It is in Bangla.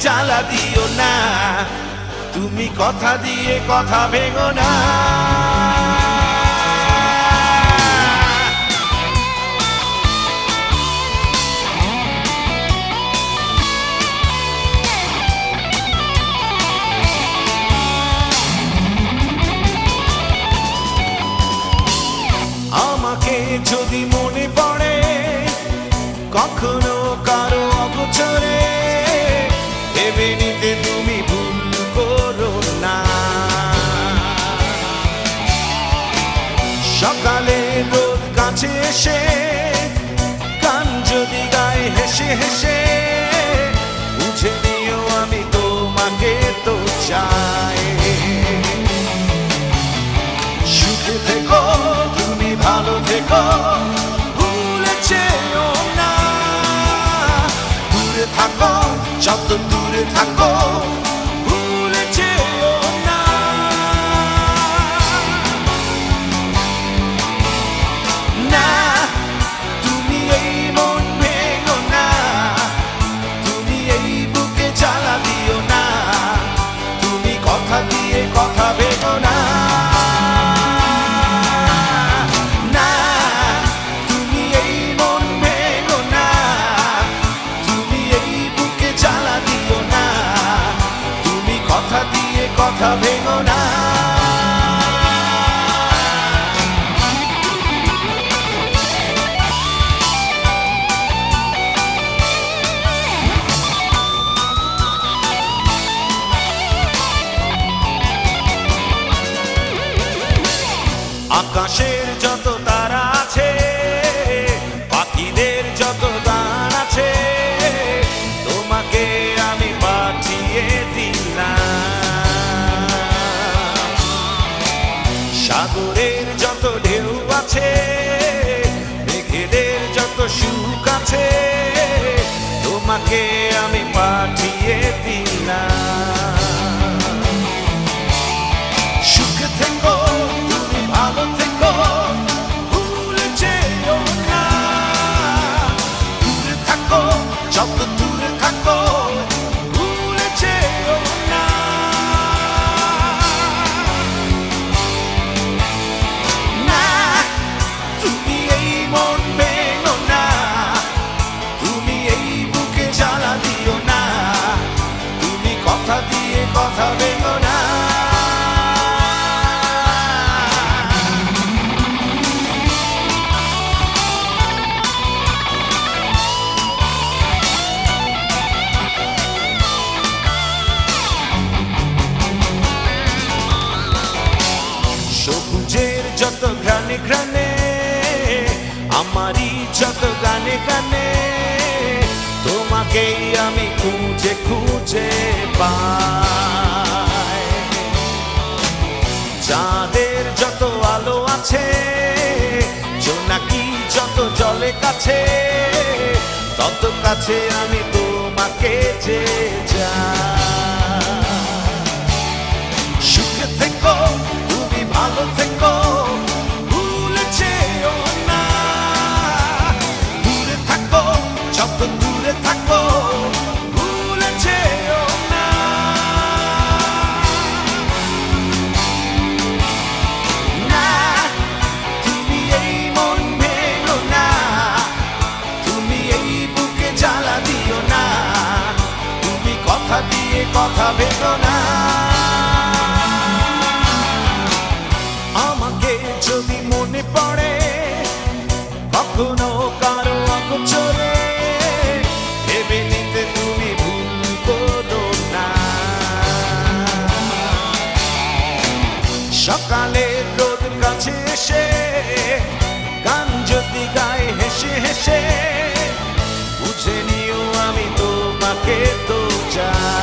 জ্বালা দিও না, তুমি কথা দিয়ে কথা ভেঙো না। আমাকে যদি মনে পড়ে কখনো কারো অগোচরে, ভেবে নিতে তুমি ভুল করো না। সকালে রোদ কাছে এসে গান যদি গায়ে হেসে হেসে, বুঝে নিও আমি তোমাকে তো চাই। সুখে থেকো তুমি, ভালো থেকো, ভুলে যেও না। দূরে থাকো যত দূরে থাকো, ভুলে যেও না। না, তুমি এই মন ভেঙো না, তুমি এই বুকে জ্বালা দিও না, তুমি কথা দিয়ে কথা ভেঙো না। কথা ভেঙো না। আকাশের যত তারা আছে, পাখিদের যত গান আছে, তোমাকে আমি পাঠিয়ে দিলাম। সাগরের যত ঢেউ আছে, মেঘেদের যত সুখ আছে, তোমাকে আমি পাঠিয়ে দিলাম। সুখে থেকো তুমি, ভালো থেকো, ভুলে যেও না। দূরে থাকো যত দূরে থাকো, ভুলে যেও না। না, তুমি এই মন ভেঙো না, তুমি এই বুকে জ্বালা দিও না, তুমি কথা দিয়ে কথা ভেঙো না। সবুজের যত ঘ্রাণে ঘ্রাণে, আমারই যত গানে গানে, তোমাকেই আমি খুঁজে খুঁজে পাই। চাঁদের যত আলো আছে, জোনাকি যত জলে কাছে, তত কাছে আমি তোমাকে যে যাই। সুখে থেকো তুমি, ভালো থেকো, ভুলে যেও না। দূরে থাকো যত দূরে থাকো, ভুলে যেও না। না, তুমি এই মন ভেঙো না, তুমি এই বুকে জ্বালা দিও না, তুমি কথা দিয়ে কথা ভেঙো না। আমাকে যদি মনে পড়ে কখনো কারো অগোচরে, ভেবে নিতে তুমি ভুল করো না। সকালে রোদ কাছে এসে গান যদি গায়ে হেসে হেসে, বুঝে নিও আমি তোমাকে তো চাই।